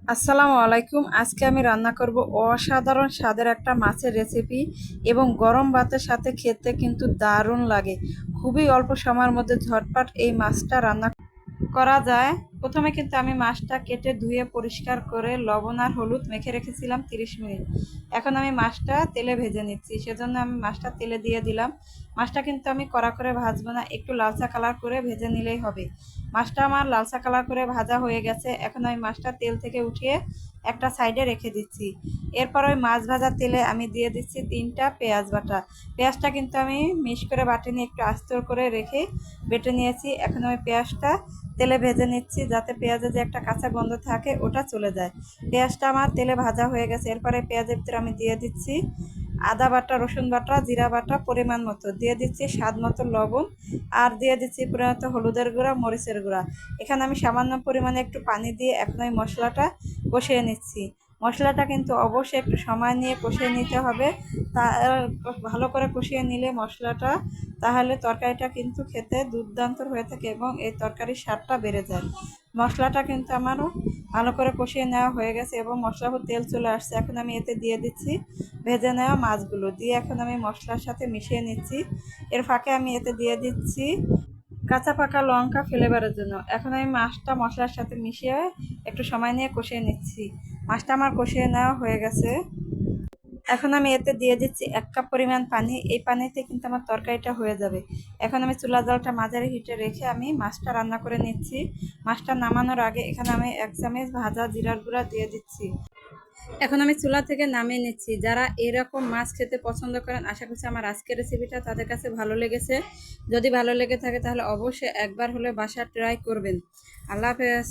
আসসালামু আলাইকুম। আজকে আমি রান্না করব অসাধারণ স্বাদের একটা মাছের রেসিপি এবং গরম ভাতের সাথে খেতে কিন্তু দারুণ লাগে। খুবই অল্প সময়ের মধ্যে ঝটপট এই মাছটা রান্না করা যায়। প্রথমে কিন্তু আমি মাছটা কেটে ধুয়ে পরিষ্কার করে লবণ আর হলুদ মেখে রেখেছিলাম 30 মিনিট। এখন আমি মাছটা তেলে ভেজে নিচ্ছি, সেজন্য আমি মাছটা তেলে দিয়ে দিলাম। মাছটা কিন্তু আমি কড়া করে ভাজবো না, একটু লালচা কালার করে ভেজে নিলেই হবে। মাছটা আমার লালচা কালার করে ভাজা হয়ে গেছে। এখন আমি মাছটা তেল থেকে উঠিয়ে একটা সাইডে রেখে দিচ্ছি। এরপর ওই মাছ ভাজা তেলে আমি দিয়ে দিচ্ছি 3টা পেঁয়াজ বাটা। পেঁয়াজটা কিন্তু আমি মিক্স করে বাটিনি, একটু আস্ত করে রেখে বেটে নিয়েছি। এখন আমি পেঁয়াজটা তেলে ভেজে নিচ্ছি, যাতে পেঁয়াজে যে একটা কাঁচা গন্ধ থাকে ওটা চলে যায়। পেঁয়াজটা আমার তেলে ভাজা হয়ে গেছে। এরপরে পেঁয়াজের ভিতরে আমি দিয়ে দিচ্ছি আদা বাটা, রসুন বাটা, জিরা বাটা পরিমাণ মতো, দিয়ে দিচ্ছি স্বাদ মতো লবণ, আর দিয়ে দিচ্ছি পরিমাণ হলুদের গুঁড়া, মরিচের গুঁড়া। এখানে আমি সামান্য পরিমাণে একটু পানি দিয়ে এখন ওই মশলাটা কষিয়ে নিচ্ছি। মশলাটা কিন্তু অবশ্যই একটু সময় নিয়ে কষিয়ে নিতে হবে। তা ভালো করে কষিয়ে নিলে মশলাটা, তাহলে তরকারিটা কিন্তু খেতে দুর্দান্ত হয়ে থাকে এবং এই তরকারির স্বাদটা বেড়ে যায়। মশলাটা কিন্তু আমারও ভালো করে কষিয়ে নেওয়া হয়ে গেছে এবং মশলার তেল চলে আসছে। এখন আমি এতে দিয়ে দিচ্ছি ভেজে নেওয়া মাছগুলো, দিয়ে এখন আমি মশলার সাথে মিশিয়ে নিচ্ছি। এর ফাঁকে আমি এতে দিয়ে দিচ্ছি কাঁচা পাকা লঙ্কা ফ্লেভারের জন্য। এখন আমি মাছটা মশলার সাথে মিশিয়ে একটু সময় নিয়ে কষিয়ে নিচ্ছি। মাছটা আমার কষিয়ে নেওয়া হয়ে গেছে। এখন আমি এতে দিয়ে দিচ্ছি 1 কাপ পরিমাণ পানি। এই পানিতে কিন্তু আমার তরকারিটা হয়ে যাবে। এখন আমি চুলা জলটা মাঝারি হিটে রেখে আমি মাছটা রান্না করে নিচ্ছি। মাছটা নামানোর আগে এখানে আমি 1 চামচ ভাজা জিরার গুঁড়া দিয়ে দিচ্ছি। এখন আমি চুলা থেকে নামিয়ে নিচ্ছি। যারা এরকম মাছ খেতে পছন্দ করেন, আশা করছি আমার আজকের রেসিপিটা তাদের কাছে ভালো লেগেছে। যদি ভালো লেগে থাকে তাহলে অবশ্যই একবার হলে বাসা ট্রাই করবেন। আল্লাহ হাফেজ।